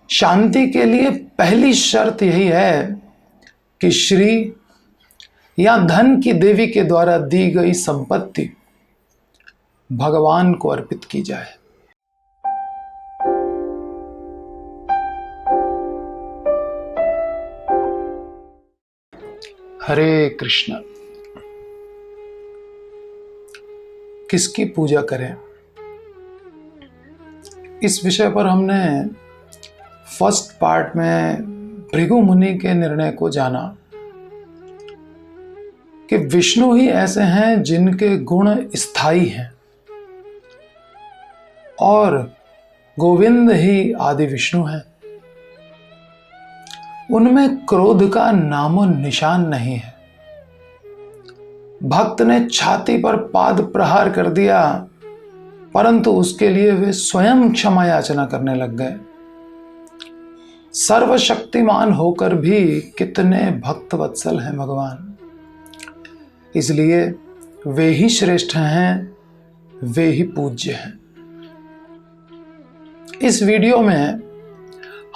शांति के लिए पहली शर्त यही है कि श्री या धन की देवी के द्वारा दी गई संपत्ति भगवान को अर्पित की जाए। हरे कृष्ण। किसकी पूजा करें, इस विषय पर हमने फर्स्ट पार्ट में भृगु मुनि के निर्णय को जाना कि विष्णु ही ऐसे हैं जिनके गुण स्थायी हैं और गोविंद ही आदि विष्णु हैं। उनमें क्रोध का नामो निशान नहीं है। भक्त ने छाती पर पाद प्रहार कर दिया, परंतु उसके लिए वे स्वयं क्षमा याचना करने लग गए। सर्वशक्तिमान होकर भी कितने भक्त वत्सल हैं भगवान, इसलिए वे ही श्रेष्ठ हैं, वे ही पूज्य हैं। इस वीडियो में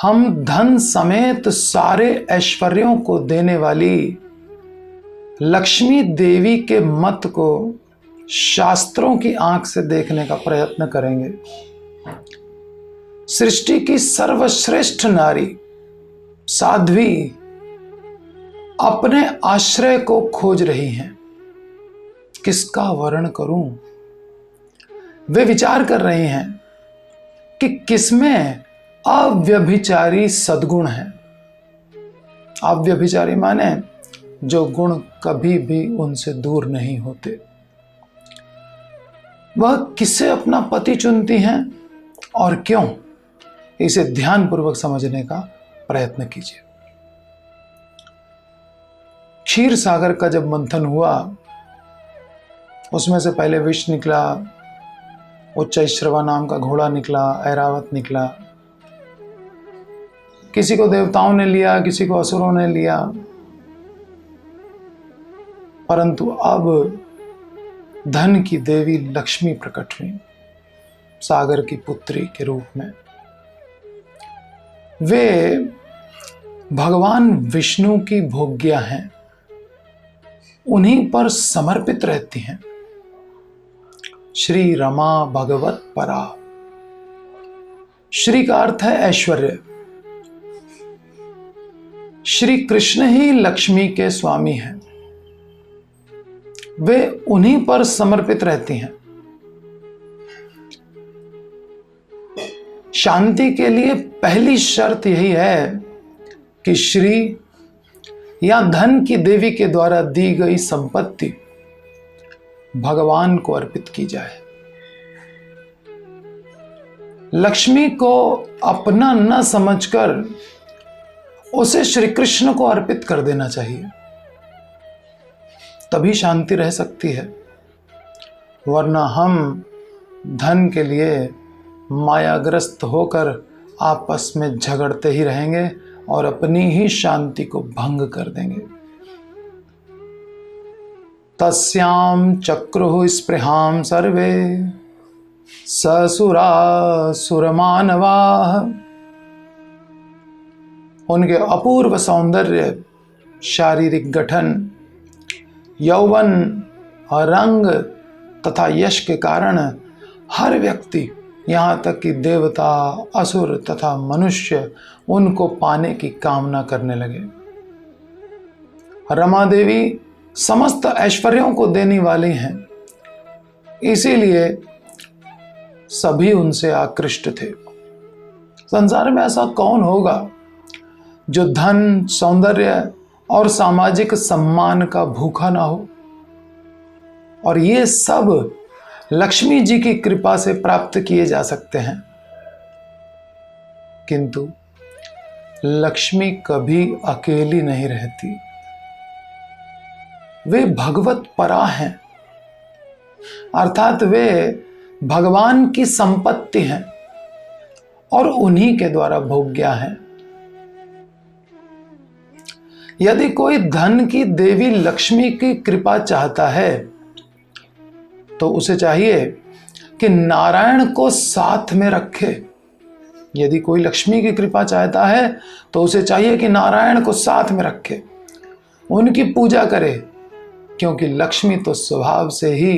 हम धन समेत सारे ऐश्वर्यों को देने वाली लक्ष्मी देवी के मत को शास्त्रों की आंख से देखने का प्रयत्न करेंगे। सृष्टि की सर्वश्रेष्ठ नारी साध्वी अपने आश्रय को खोज रही हैं। किसका वर्ण करूं? वे विचार कर रही हैं कि किसमें अव्यभिचारी सद्गुण है। अव्यभिचारी माने जो गुण कभी भी उनसे दूर नहीं होते। वह किसे अपना पति चुनती हैं और क्यों, इसे ध्यानपूर्वक समझने का प्रयत्न कीजिए। क्षीर सागर का जब मंथन हुआ, उसमें से पहले विष निकला, उच्चैश्रवा नाम का घोड़ा निकला, ऐरावत निकला। किसी को देवताओं ने लिया, किसी को असुरों ने लिया, परंतु अब धन की देवी लक्ष्मी प्रकट हुई सागर की पुत्री के रूप में। वे भगवान विष्णु की भोग्या हैं, उन्हीं पर समर्पित रहती हैं। श्री रमा भगवत परा। श्री का अर्थ है ऐश्वर्य। श्री कृष्ण ही लक्ष्मी के स्वामी हैं, वे उन्हीं पर समर्पित रहती हैं। शांति के लिए पहली शर्त यही है कि श्री या धन की देवी के द्वारा दी गई संपत्ति भगवान को अर्पित की जाए। लक्ष्मी को अपना न समझकर उसे श्री कृष्ण को अर्पित कर देना चाहिए, तभी शांति रह सकती है। वरना हम धन के लिए मायाग्रस्त होकर आपस में झगड़ते ही रहेंगे और अपनी ही शांति को भंग कर देंगे। तस्याम चक्रुः स्पृहां सर्वे ससुरासुरमानवाः। उनके अपूर्व सौंदर्य, शारीरिक गठन, यौवन और रंग तथा यश के कारण हर व्यक्ति, यहाँ तक कि देवता, असुर तथा मनुष्य उनको पाने की कामना करने लगे। रमा देवी समस्त ऐश्वर्यों को देने वाली हैं, इसीलिए सभी उनसे आकृष्ट थे। संसार में ऐसा कौन होगा जो धन, सौंदर्य और सामाजिक सम्मान का भूखा ना हो। और ये सब लक्ष्मी जी की कृपा से प्राप्त किए जा सकते हैं। किंतु लक्ष्मी कभी अकेली नहीं रहती, वे भगवत परा हैं, अर्थात वे भगवान की संपत्ति हैं और उन्हीं के द्वारा भोग्या हैं। यदि कोई धन की देवी लक्ष्मी की कृपा चाहता है तो उसे चाहिए कि नारायण को साथ में रखे, यदि कोई लक्ष्मी की कृपा चाहता है तो उसे चाहिए कि नारायण को साथ में रखे, उनकी पूजा करे, क्योंकि लक्ष्मी तो स्वभाव से ही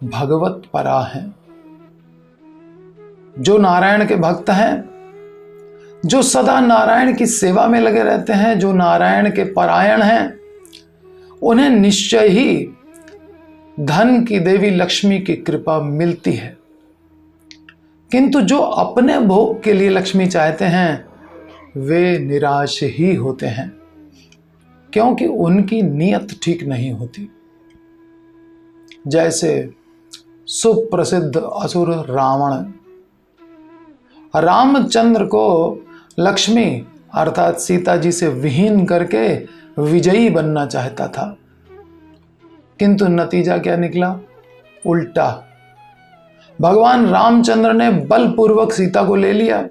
भगवत परा है। जो नारायण के भक्त हैं, जो सदा नारायण की सेवा में लगे रहते हैं, जो नारायण के परायण हैं, उन्हें निश्चय ही धन की देवी लक्ष्मी की कृपा मिलती है। किंतु जो अपने भोग के लिए लक्ष्मी चाहते हैं वे निराश ही होते हैं, क्योंकि उनकी नीयत ठीक नहीं होती। जैसे सुप्रसिद्ध असुर रावण रामचंद्र को लक्ष्मी अर्थात सीता जी से विहीन करके विजयी बनना चाहता था, किंतु नतीजा क्या निकला? उल्टा। भगवान रामचंद्र ने बलपूर्वक सीता को ले लिया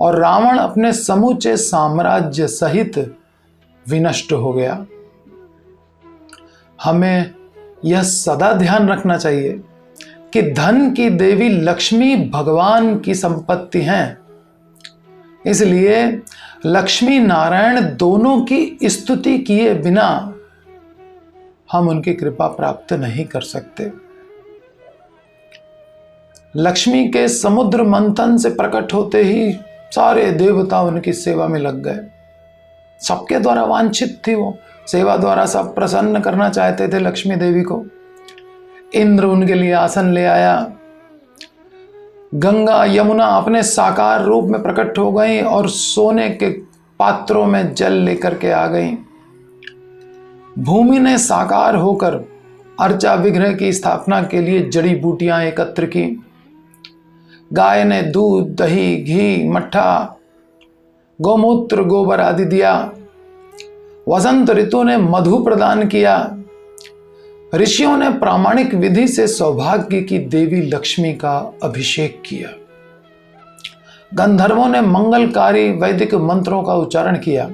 और रावण अपने समूचे साम्राज्य सहित विनष्ट हो गया। हमें यह सदा ध्यान रखना चाहिए कि धन की देवी लक्ष्मी भगवान की संपत्ति हैं, इसलिए लक्ष्मी नारायण दोनों की स्तुति किए बिना हम उनकी कृपा प्राप्त नहीं कर सकते। लक्ष्मी के समुद्र मंथन से प्रकट होते ही सारे देवता उनकी सेवा में लग गए। सबके द्वारा वांछित थी वो सेवा, द्वारा सब प्रसन्न करना चाहते थे लक्ष्मी देवी को। इंद्र उनके लिए आसन ले आया, गंगा यमुना अपने साकार रूप में प्रकट हो गई और सोने के पात्रों में जल लेकर के आ गई। भूमि ने साकार होकर अर्चा विग्रह की स्थापना के लिए जड़ी बूटियां एकत्र की। गाय ने दूध, दही, घी, मट्ठा, गोमूत्र, गोबर आदि दिया। वसंत ऋतु ने मधु प्रदान किया। ऋषियों ने प्रामाणिक विधि से सौभाग्य की देवी लक्ष्मी का अभिषेक किया। गंधर्वों ने मंगलकारी वैदिक मंत्रों का उच्चारण किया।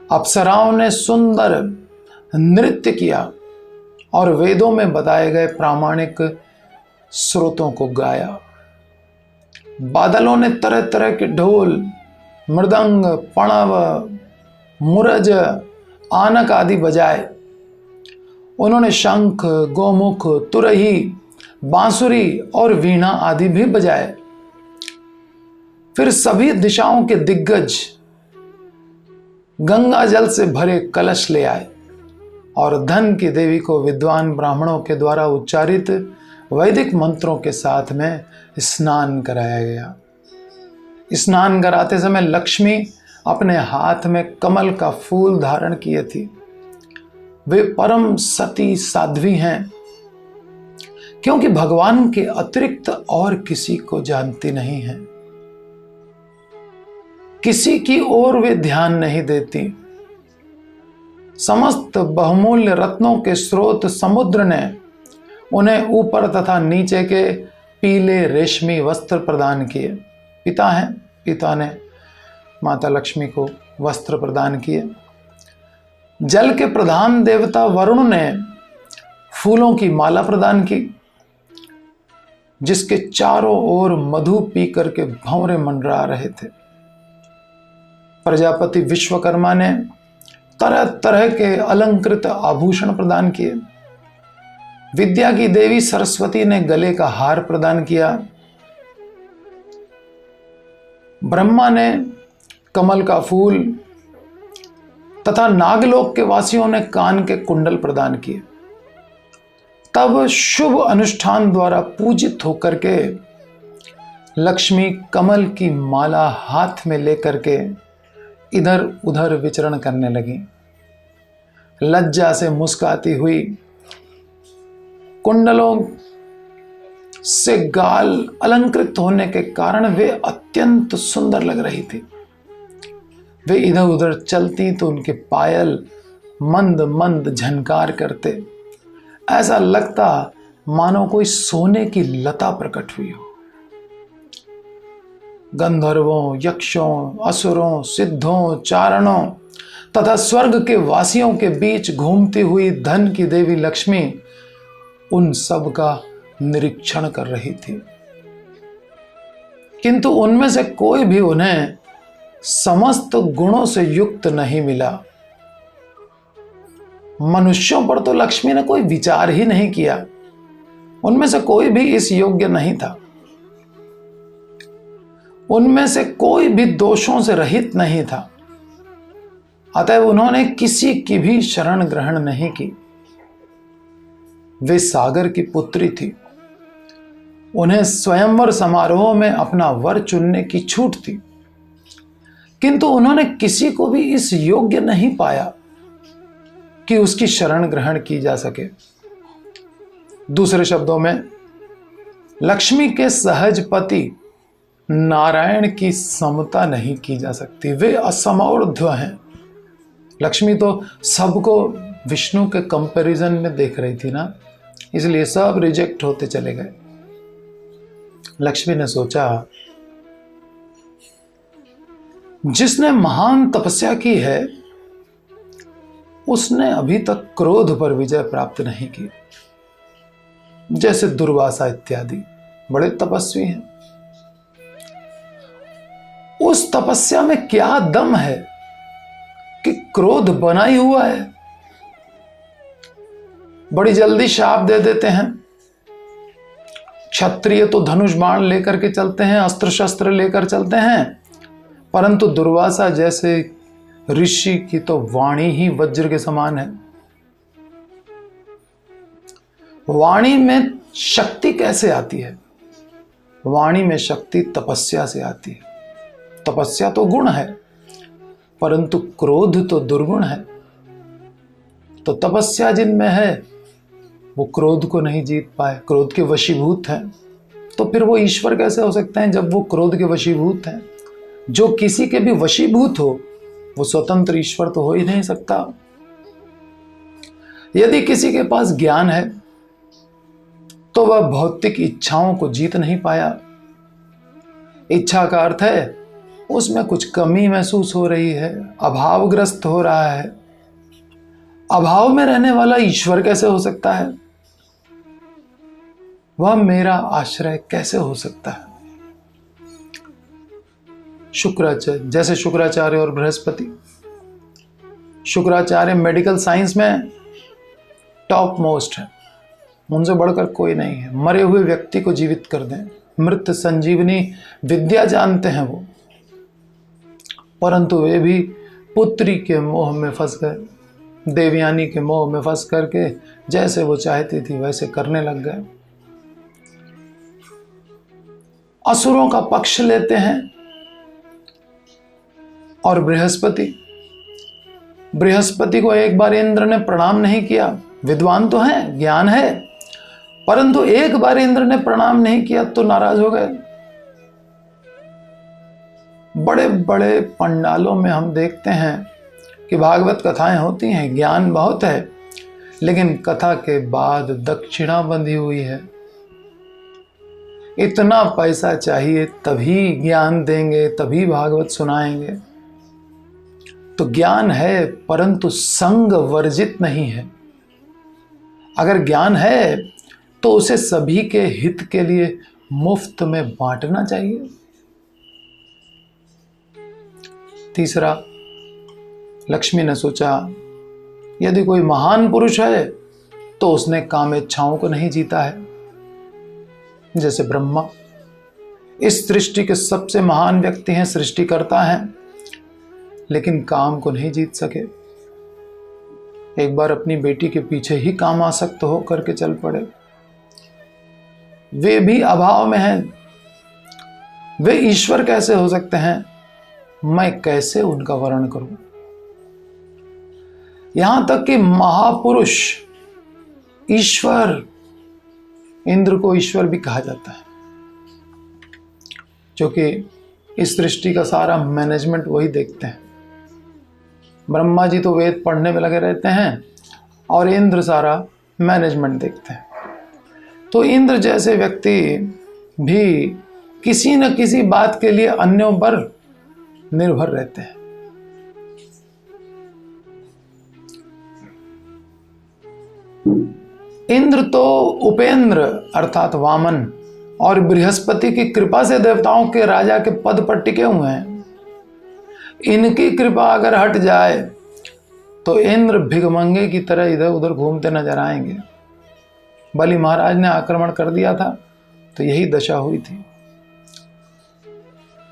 अप्सराओं ने सुंदर नृत्य किया और वेदों में बताए गए प्रामाणिक स्रोतों को गाया। बादलों ने तरह तरह के ढोल, मृदंग, पणव, मुरज, आनक आदि बजाए। उन्होंने शंख, गोमुख, तुरही, बांसुरी और वीणा आदि भी बजाए। फिर सभी दिशाओं के दिग्गज गंगा जल से भरे कलश ले आए और धन की देवी को विद्वान ब्राह्मणों के द्वारा उच्चारित वैदिक मंत्रों के साथ में स्नान कराया गया। स्नान कराते समय लक्ष्मी अपने हाथ में कमल का फूल धारण किए थी। वे परम सती साध्वी हैं, क्योंकि भगवान के अतिरिक्त और किसी को जानती नहीं है। किसी की ओर वे ध्यान नहीं देती। समस्त बहुमूल्य रत्नों के स्रोत समुद्र ने उन्हें ऊपर तथा नीचे के पीले रेशमी वस्त्र प्रदान किए। पिता हैं, पिता ने माता लक्ष्मी को वस्त्र प्रदान किए। जल के प्रधान देवता वरुण ने फूलों की माला प्रदान की, जिसके चारों ओर मधु पी करके भंवरे मंडरा रहे थे। प्रजापति विश्वकर्मा ने तरह तरह के अलंकृत आभूषण प्रदान किए। विद्या की देवी सरस्वती ने गले का हार प्रदान किया। ब्रह्मा ने कमल का फूल तथा नागलोक के वासियों ने कान के कुंडल प्रदान किए। तब शुभ अनुष्ठान द्वारा पूजित होकर के लक्ष्मी कमल की माला हाथ में लेकर के इधर उधर विचरण करने लगी। लज्जा से मुस्काती हुई, कुंडलों से गाल अलंकृत होने के कारण वे अत्यंत सुंदर लग रही थी। वे इधर उधर चलती तो उनके पायल मंद मंद झनकार करते। ऐसा लगता मानो कोई सोने की लता प्रकट हुई हो। गंधर्वों, यक्षों, असुरों, सिद्धों, चारणों तथा स्वर्ग के वासियों के बीच घूमती हुई धन की देवी लक्ष्मी उन सब का निरीक्षण कर रही थी। किंतु उनमें से कोई भी उन्हें समस्त गुणों से युक्त नहीं मिला। मनुष्यों पर तो लक्ष्मी ने कोई विचार ही नहीं किया, उनमें से कोई भी इस योग्य नहीं था, उनमें से कोई भी दोषों से रहित नहीं था। अतः उन्होंने किसी की भी शरण ग्रहण नहीं की। वे सागर की पुत्री थी, उन्हें स्वयंवर समारोह में अपना वर चुनने की छूट थी, किंतु उन्होंने किसी को भी इस योग्य नहीं पाया कि उसकी शरण ग्रहण की जा सके। दूसरे शब्दों में, लक्ष्मी के सहज पति नारायण की समता नहीं की जा सकती। वे असमौर्ध्व हैं। लक्ष्मी तो सबको विष्णु के कंपैरिजन में देख रही थी ना, इसलिए सब रिजेक्ट होते चले गए। लक्ष्मी ने सोचा, जिसने महान तपस्या की है उसने अभी तक क्रोध पर विजय प्राप्त नहीं की। जैसे दुर्वासा इत्यादि बड़े तपस्वी हैं, उस तपस्या में क्या दम है कि क्रोध बना ही हुआ है। बड़ी जल्दी शाप दे देते हैं। क्षत्रिय तो धनुष बाण लेकर के चलते हैं, अस्त्र शस्त्र लेकर चलते हैं, परंतु दुर्वासा जैसे ऋषि की तो वाणी ही वज्र के समान है। वाणी में शक्ति कैसे आती है? वाणी में शक्ति तपस्या से आती है। तपस्या तो गुण है, परंतु क्रोध तो दुर्गुण है। तो तपस्या जिनमें है वो क्रोध को नहीं जीत पाए, क्रोध के वशीभूत हैं। तो फिर वो ईश्वर कैसे हो सकते हैं जब वो क्रोध के वशीभूत हैं? जो किसी के भी वशीभूत हो वो स्वतंत्र ईश्वर तो हो ही नहीं सकता। यदि किसी के पास ज्ञान है तो वह भौतिक इच्छाओं को जीत नहीं पाया। इच्छा का अर्थ है उसमें कुछ कमी महसूस हो रही है, अभावग्रस्त हो रहा है। अभाव में रहने वाला ईश्वर कैसे हो सकता है? वह मेरा आश्रय कैसे हो सकता है? शुक्राचार्य, जैसे शुक्राचार्य और बृहस्पति। शुक्राचार्य मेडिकल साइंस में टॉप मोस्ट है, उनसे बढ़कर कोई नहीं है। मरे हुए व्यक्ति को जीवित कर दें, मृत संजीवनी विद्या जानते हैं वो। परंतु वे भी पुत्री के मोह में फंस गए, देवयानी के मोह में फंस करके जैसे वो चाहती थी वैसे करने लग गए। असुरों का पक्ष लेते हैं। और बृहस्पति को एक बार इंद्र ने प्रणाम नहीं किया। विद्वान तो हैं, ज्ञान है, परंतु एक बार इंद्र ने प्रणाम नहीं किया तो नाराज हो गए। बड़े बड़े पंडालों में हम देखते हैं कि भागवत कथाएं होती हैं, ज्ञान बहुत है, लेकिन कथा के बाद दक्षिणा बंधी हुई है। इतना पैसा चाहिए तभी ज्ञान देंगे, तभी भागवत सुनाएंगे। तो ज्ञान है परंतु संग वर्जित नहीं है। अगर ज्ञान है तो उसे सभी के हित के लिए मुफ्त में बांटना चाहिए। तीसरा, लक्ष्मी ने सोचा, यदि कोई महान पुरुष है तो उसने कामेच्छाओं को नहीं जीता है। जैसे ब्रह्मा इस सृष्टि के सबसे महान व्यक्ति हैं, सृष्टिकर्ता हैं, लेकिन काम को नहीं जीत सके। एक बार अपनी बेटी के पीछे ही काम आसक्त हो करके चल पड़े। वे भी अभाव में हैं, वे ईश्वर कैसे हो सकते हैं? मैं कैसे उनका वर्णन करूं? यहां तक कि महापुरुष ईश्वर, इंद्र को ईश्वर भी कहा जाता है, क्योंकि इस सृष्टि का सारा मैनेजमेंट वही देखते हैं। ब्रह्मा जी तो वेद पढ़ने में लगे रहते हैं और इंद्र सारा मैनेजमेंट देखते हैं। तो इंद्र जैसे व्यक्ति भी किसी न किसी बात के लिए अन्यों पर निर्भर रहते हैं। इंद्र तो उपेंद्र अर्थात वामन और बृहस्पति की कृपा से देवताओं के राजा के पद पर टिके हुए हैं। इनकी कृपा अगर हट जाए तो इंद्र भिगमंगे की तरह इधर उधर घूमते नजर आएंगे। बलि महाराज ने आक्रमण कर दिया था तो यही दशा हुई थी।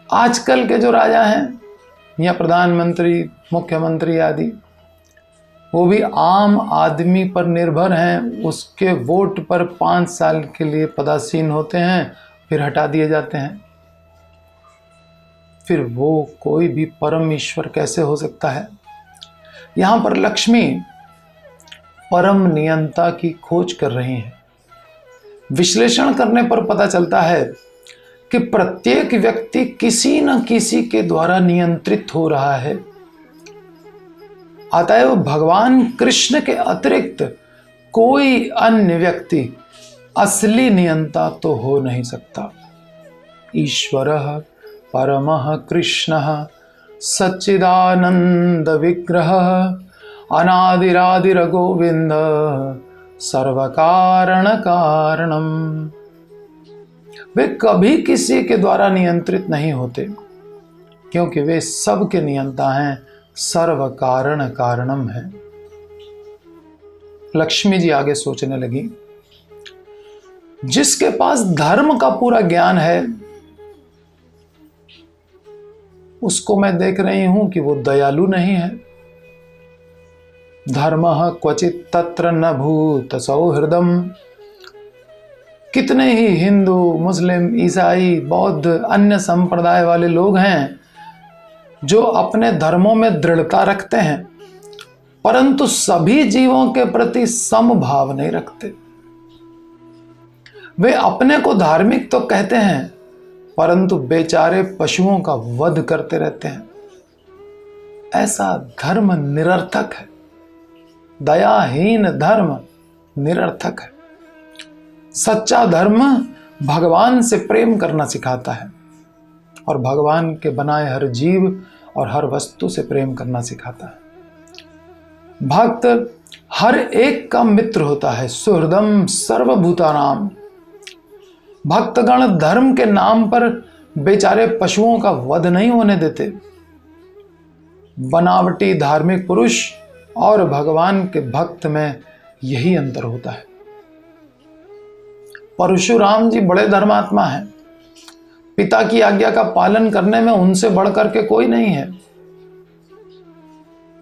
आजकल के जो राजा हैं या प्रधानमंत्री, मुख्यमंत्री आदि, वो भी आम आदमी पर निर्भर हैं। उसके वोट पर 5 साल के लिए पदासीन होते हैं, फिर हटा दिए जाते हैं। फिर वो कोई भी परम ईश्वर कैसे हो सकता है? यहां पर लक्ष्मी परम नियंता की खोज कर रही हैं। विश्लेषण करने पर पता चलता है कि प्रत्येक व्यक्ति किसी न किसी के द्वारा नियंत्रित हो रहा है। अतएव भगवान कृष्ण के अतिरिक्त कोई अन्य व्यक्ति असली नियंता तो हो नहीं सकता। ईश्वरः परमः कृष्णः सच्चिदानंद विग्रह अनादिरादिर गोविंद सर्वकारण कारणम। वे कभी किसी के द्वारा नियंत्रित नहीं होते, क्योंकि वे सबके नियंता हैं, सर्व कारण कारणम है। लक्ष्मी जी आगे सोचने लगी, जिसके पास धर्म का पूरा ज्ञान है उसको मैं देख रही हूं कि वो दयालु नहीं है। धर्मः क्वचित तत्र न भूत सौहृदम। कितने ही हिंदू, मुस्लिम, ईसाई, बौद्ध, अन्य संप्रदाय वाले लोग हैं जो अपने धर्मों में दृढ़ता रखते हैं, परंतु सभी जीवों के प्रति समभाव नहीं रखते। वे अपने को धार्मिक तो कहते हैं, परंतु बेचारे पशुओं का वध करते रहते हैं। ऐसा धर्म निरर्थक है। दयाहीन धर्म निरर्थक है। सच्चा धर्म भगवान से प्रेम करना सिखाता है और भगवान के बनाए हर जीव और हर वस्तु से प्रेम करना सिखाता है। भक्त हर एक का मित्र होता है। सुहृदम सर्वभूतानाम। भक्तगण धर्म के नाम पर बेचारे पशुओं का वध नहीं होने देते। बनावटी धार्मिक पुरुष और भगवान के भक्त में यही अंतर होता है। परशुराम जी बड़े धर्मात्मा हैं। पिता की आज्ञा का पालन करने में उनसे बढ़कर के कोई नहीं है।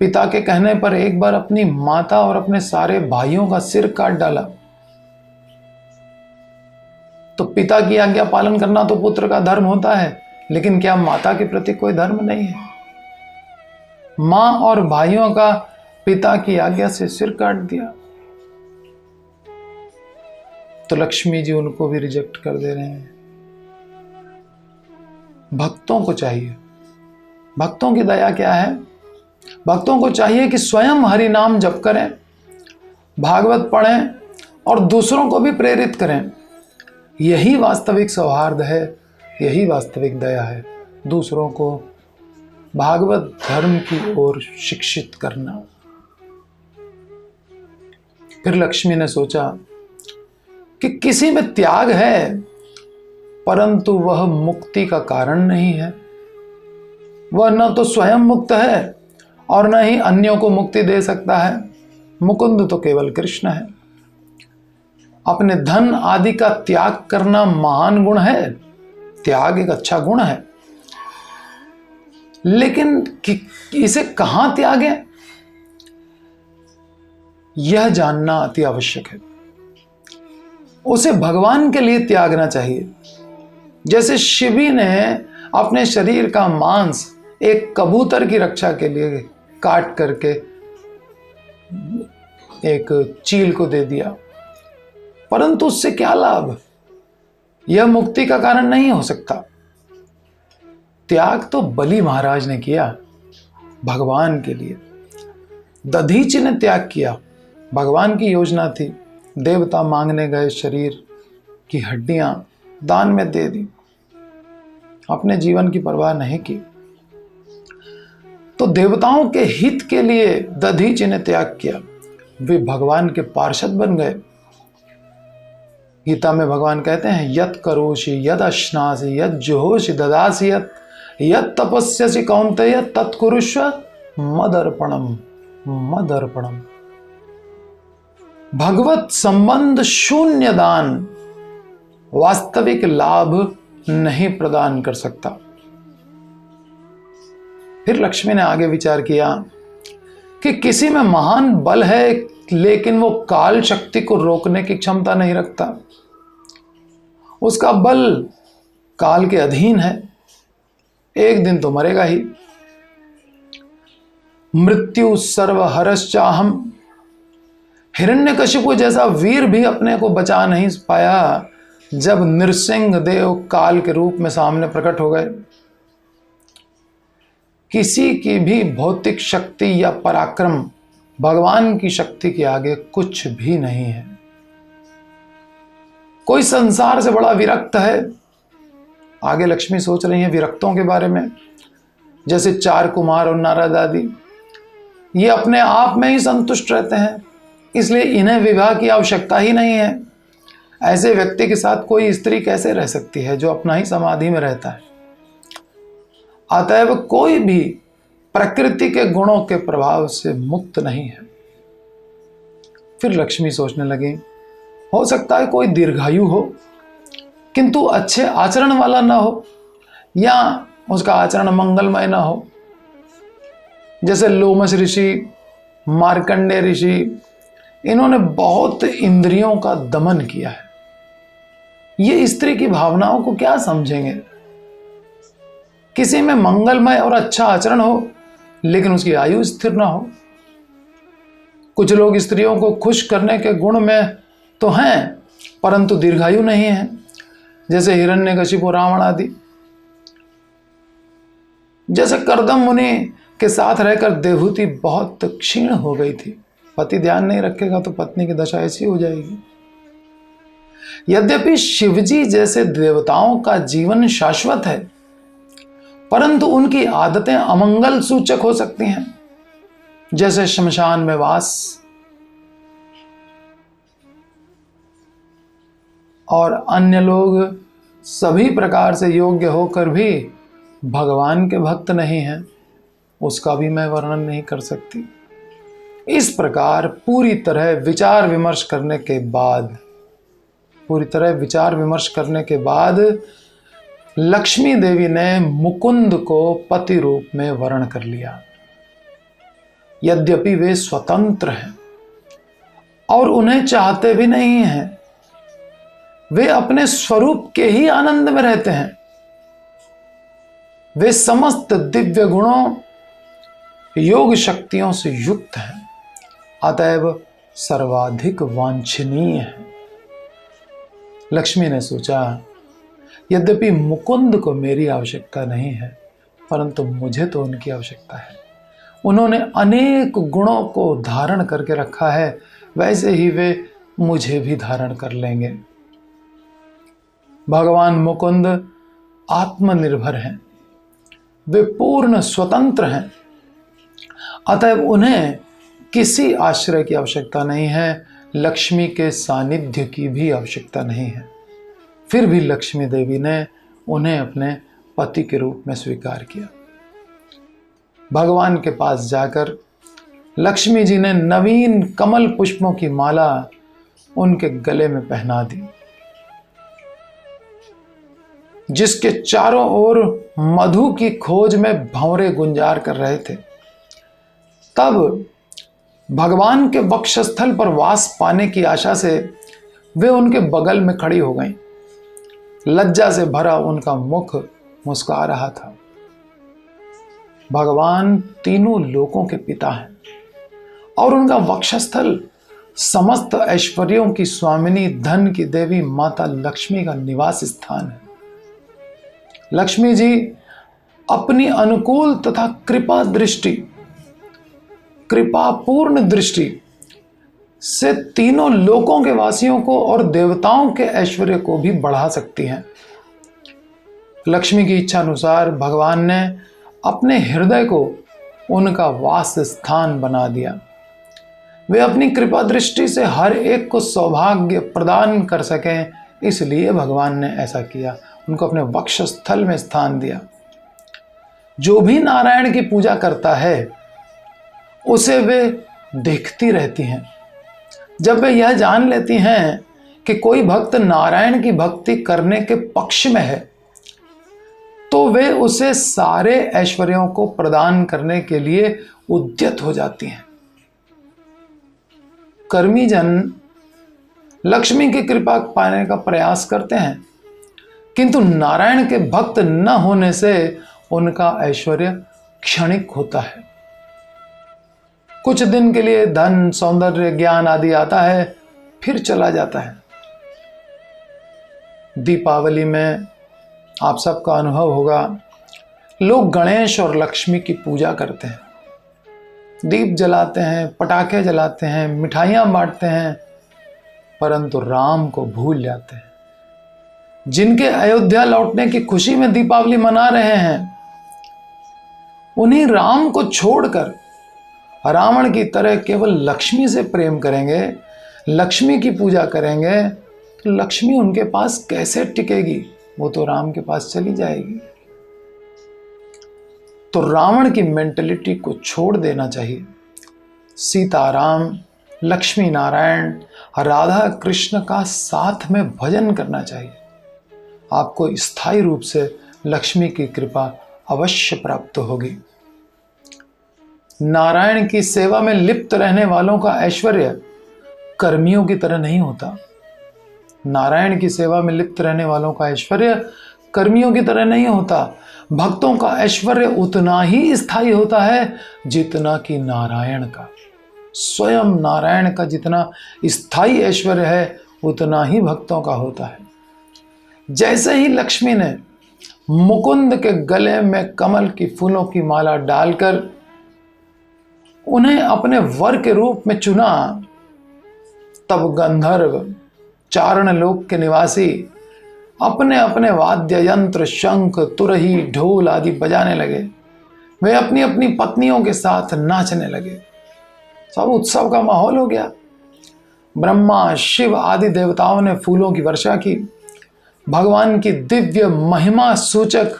पिता के कहने पर एक बार अपनी माता और अपने सारे भाइयों का सिर काट डाला। तो पिता की आज्ञा पालन करना तो पुत्र का धर्म होता है, लेकिन क्या माता के प्रति कोई धर्म नहीं है? मां और भाइयों का पिता की आज्ञा से सिर काट दिया, तो लक्ष्मी जी उनको भी रिजेक्ट कर दे रहे हैं। भक्तों को चाहिए, भक्तों की दया क्या है? भक्तों को चाहिए कि स्वयं हरि नाम जप करें, भागवत पढ़ें और दूसरों को भी प्रेरित करें। यही वास्तविक सौहार्द है, यही वास्तविक दया है। दूसरों को भागवत धर्म की ओर शिक्षित करना। फिर लक्ष्मी ने सोचा कि किसी में त्याग है, परंतु वह मुक्ति का कारण नहीं है। वह न तो स्वयं मुक्त है और न ही अन्यों को मुक्ति दे सकता है। मुकुंद तो केवल कृष्ण है। अपने धन आदि का त्याग करना महान गुण है। त्याग एक अच्छा गुण है, लेकिन इसे कहां त्यागें, यह जानना अति आवश्यक है। उसे भगवान के लिए त्यागना चाहिए। जैसे शिवी ने अपने शरीर का मांस एक कबूतर की रक्षा के लिए काट करके एक चील को दे दिया, परंतु उससे क्या लाभ? यह मुक्ति का कारण नहीं हो सकता। त्याग तो बलि महाराज ने किया भगवान के लिए। दधीचि ने त्याग किया, भगवान की योजना थी। देवता मांगने गए, शरीर की हड्डियां दान में दे दी, अपने जीवन की परवाह नहीं की। तो देवताओं के हित के लिए दधीचि ने त्याग किया। वे भगवान के पार्षद बन गए। गीता में भगवान कहते हैं यत करोषि यद अश्नासि यद जुहोषि ददासि यत तपस्यसि कौन्तेय तत्कुरुष्व मदर्पणम मदर्पणम। भगवत संबंध शून्य दान वास्तविक लाभ नहीं प्रदान कर सकता। फिर लक्ष्मी ने आगे विचार किया कि किसी में महान बल है लेकिन वो काल शक्ति को रोकने की क्षमता नहीं रखता। उसका बल काल के अधीन है, एक दिन तो मरेगा ही। मृत्यु सर्वहरश्चाहम। हिरण्यकशिपु जैसा वीर भी अपने को बचा नहीं पाया जब नृसिंह देव काल के रूप में सामने प्रकट हो गए। किसी की भी भौतिक शक्ति या पराक्रम भगवान की शक्ति के आगे कुछ भी नहीं है। कोई संसार से बड़ा विरक्त है। आगे लक्ष्मी सोच रही है विरक्तों के बारे में, जैसे चार कुमार और नारद आदि। ये अपने आप में ही संतुष्ट रहते हैं, इसलिए इन्हें विवाह की आवश्यकता ही नहीं है। ऐसे व्यक्ति के साथ कोई स्त्री कैसे रह सकती है जो अपना ही समाधि में रहता है। अतएव कोई भी प्रकृति के गुणों के प्रभाव से मुक्त नहीं है। फिर लक्ष्मी सोचने लगी, हो सकता है कोई दीर्घायु हो किंतु अच्छे आचरण वाला ना हो, या उसका आचरण मंगलमय ना हो। जैसे लोमश ऋषि, मार्कंडेय ऋषि, इन्होंने बहुत इंद्रियों का दमन किया है। ये स्त्री की भावनाओं को क्या समझेंगे। किसी में मंगलमय और अच्छा आचरण हो लेकिन उसकी आयु स्थिर ना हो। कुछ लोग स्त्रियों को खुश करने के गुण में तो हैं परंतु दीर्घायु नहीं है, जैसे हिरण्यकशिपु, रावण आदि। जैसे कर्दम मुनि के साथ रहकर देवहूति बहुत क्षीण हो गई थी। पति ध्यान नहीं रखेगा तो पत्नी की दशा ऐसी हो जाएगी। यद्यपि शिवजी जैसे देवताओं का जीवन शाश्वत है परंतु उनकी आदतें अमंगल सूचक हो सकती हैं, जैसे शमशान में वास। और अन्य लोग सभी प्रकार से योग्य होकर भी भगवान के भक्त नहीं हैं, उसका भी मैं वर्णन नहीं कर सकती। इस प्रकार पूरी तरह विचार विमर्श करने के बाद लक्ष्मी देवी ने मुकुंद को पति रूप में वर्ण कर लिया। यद्यपि वे स्वतंत्र हैं और उन्हें चाहते भी नहीं हैं, वे अपने स्वरूप के ही आनंद में रहते हैं। वे समस्त दिव्य गुणों, योग शक्तियों से युक्त हैं, अतएव सर्वाधिक वांछनीय है। लक्ष्मी ने सोचा, यद्यपि मुकुंद को मेरी आवश्यकता नहीं है परंतु मुझे तो उनकी आवश्यकता है। उन्होंने अनेक गुणों को धारण करके रखा है, वैसे ही वे मुझे भी धारण कर लेंगे। भगवान मुकुंद आत्मनिर्भर हैं, वे पूर्ण स्वतंत्र हैं, अतएव उन्हें किसी आश्रय की आवश्यकता नहीं है, लक्ष्मी के सानिध्य की भी आवश्यकता नहीं है। फिर भी लक्ष्मी देवी ने उन्हें अपने पति के रूप में स्वीकार किया। भगवान के पास जाकर लक्ष्मी जी ने नवीन कमल पुष्पों की माला उनके गले में पहना दी, जिसके चारों ओर मधु की खोज में भंवरे गुंजार कर रहे थे। तब भगवान के वक्षस्थल पर वास पाने की आशा से वे उनके बगल में खड़ी हो गईं। लज्जा से भरा उनका मुख मुस्कुरा रहा था। भगवान तीनों लोकों के पिता हैं और उनका वक्षस्थल समस्त ऐश्वर्यों की स्वामिनी, धन की देवी माता लक्ष्मी का निवास स्थान है। लक्ष्मी जी अपनी अनुकूल तथा कृपापूर्ण दृष्टि से तीनों लोकों के वासियों को और देवताओं के ऐश्वर्य को भी बढ़ा सकती हैं। लक्ष्मी की इच्छा अनुसार भगवान ने अपने हृदय को उनका वास स्थान बना दिया। वे अपनी कृपा दृष्टि से हर एक को सौभाग्य प्रदान कर सकें, इसलिए भगवान ने ऐसा किया, उनको अपने वक्षस्थल में स्थान दिया। जो भी नारायण की पूजा करता है उसे वे देखती रहती हैं। जब वे यह जान लेती हैं कि कोई भक्त नारायण की भक्ति करने के पक्ष में है, तो वे उसे सारे ऐश्वर्यों को प्रदान करने के लिए उद्यत हो जाती हैं। कर्मी जन लक्ष्मी की कृपा पाने का प्रयास करते हैं, किंतु नारायण के भक्त न होने से उनका ऐश्वर्य क्षणिक होता है। कुछ दिन के लिए धन, सौंदर्य, ज्ञान आदि आता है, फिर चला जाता है। दीपावली में आप सबका अनुभव होगा, लोग गणेश और लक्ष्मी की पूजा करते हैं, दीप जलाते हैं, पटाखे जलाते हैं, मिठाइयां बांटते हैं, परंतु राम को भूल जाते हैं। जिनके अयोध्या लौटने की खुशी में दीपावली मना रहे हैं, उन्हीं राम को छोड़कर रावण की तरह केवल लक्ष्मी से प्रेम करेंगे, लक्ष्मी की पूजा करेंगे, तो लक्ष्मी उनके पास कैसे टिकेगी? वो तो राम के पास चली जाएगी। तो रावण की मेंटलिटी को छोड़ देना चाहिए। सीताराम, लक्ष्मी नारायण, राधा कृष्ण का साथ में भजन करना चाहिए। आपको स्थायी रूप से लक्ष्मी की कृपा अवश्य प्राप्त होगी। नारायण की सेवा में लिप्त रहने वालों का ऐश्वर्य कर्मियों की तरह नहीं होता। नारायण की सेवा में लिप्त रहने वालों का ऐश्वर्य कर्मियों की तरह नहीं होता। भक्तों का ऐश्वर्य उतना ही स्थायी होता है जितना कि नारायण का। स्वयं नारायण का जितना स्थायी ऐश्वर्य है, उतना ही भक्तों का होता है। जैसे ही लक्ष्मी ने मुकुंद के गले में कमल की फूलों की माला डालकर उन्हें अपने वर के रूप में चुना, तब गंधर्व, चारण लोक के निवासी अपने अपने वाद्य यंत्र, शंख, तुरही, ढोल आदि बजाने लगे। वे अपनी अपनी पत्नियों के साथ नाचने लगे। सब उत्सव का माहौल हो गया। ब्रह्मा, शिव आदि देवताओं ने फूलों की वर्षा की, भगवान की दिव्य महिमा सूचक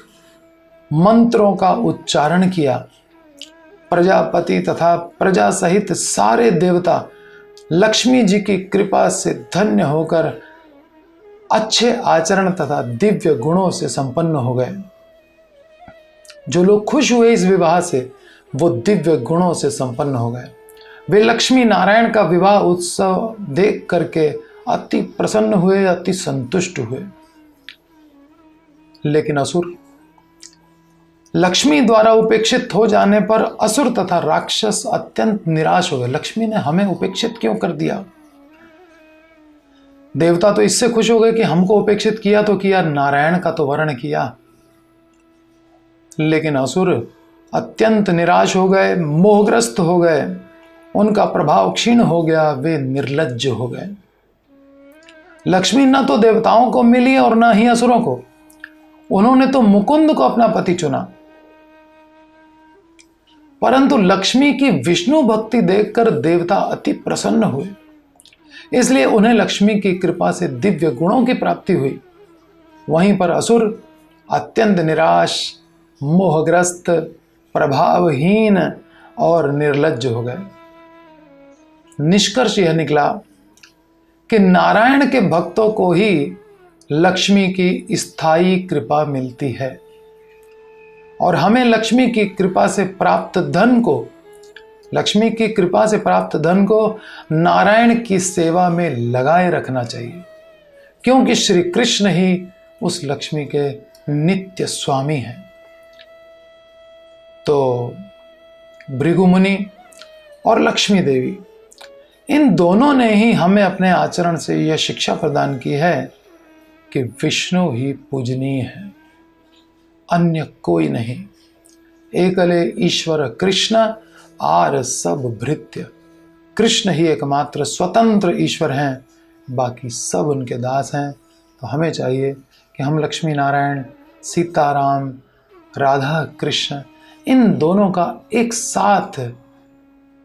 मंत्रों का उच्चारण किया। प्रजापति तथा प्रजा सहित सारे देवता लक्ष्मी जी की कृपा से धन्य होकर अच्छे आचरण तथा दिव्य गुणों से संपन्न हो गए। जो लोग खुश हुए इस विवाह से, वो दिव्य गुणों से संपन्न हो गए। वे लक्ष्मी नारायण का विवाह उत्सव देख करके अति प्रसन्न हुए, अति संतुष्ट हुए। लेकिन असुर, लक्ष्मी द्वारा उपेक्षित हो जाने पर असुर तथा राक्षस अत्यंत निराश हो गए। लक्ष्मी ने हमें उपेक्षित क्यों कर दिया? देवता तो इससे खुश हो गए कि हमको उपेक्षित किया तो किया, नारायण का तो वर्ण किया। लेकिन असुर अत्यंत निराश हो गए, मोहग्रस्त हो गए, उनका प्रभाव क्षीण हो गया, वे निर्लज्ज हो गए। लक्ष्मी न तो देवताओं को मिली और न ही असुरों को। उन्होंने तो मुकुंद को अपना पति चुना, परंतु लक्ष्मी की विष्णु भक्ति देखकर देवता अति प्रसन्न हुए। इसलिए उन्हें लक्ष्मी की कृपा से दिव्य गुणों की प्राप्ति हुई। वहीं पर असुर अत्यंत निराश, मोहग्रस्त, प्रभावहीन और निर्लज्ज हो गए। निष्कर्ष यह निकला कि नारायण के भक्तों को ही लक्ष्मी की स्थायी कृपा मिलती है, और हमें लक्ष्मी की कृपा से प्राप्त धन को, लक्ष्मी की कृपा से प्राप्त धन को नारायण की सेवा में लगाए रखना चाहिए, क्योंकि श्री कृष्ण ही उस लक्ष्मी के नित्य स्वामी हैं। तो भृगु मुनि और लक्ष्मी देवी, इन दोनों ने ही हमें अपने आचरण से यह शिक्षा प्रदान की है कि विष्णु ही पूजनीय है, अन्य कोई नहीं। एकले ईश्वर कृष्ण आर सब भृत्य। कृष्ण ही एकमात्र स्वतंत्र ईश्वर हैं, बाकी सब उनके दास हैं। तो हमें चाहिए कि हम लक्ष्मी नारायण, सीताराम, राधा कृष्ण, इन दोनों का एक साथ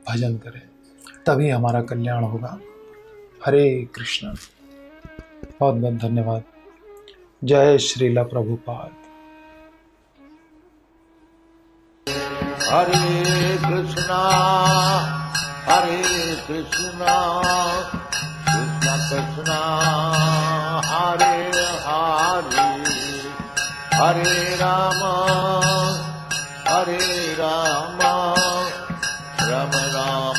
भजन करें, तभी हमारा कल्याण होगा। हरे कृष्ण। बहुत बहुत धन्यवाद। जय श्रीला प्रभुपाद। हरे कृष्णा कृष्ण कृष्णा हरे हरे, हरे राम राम राम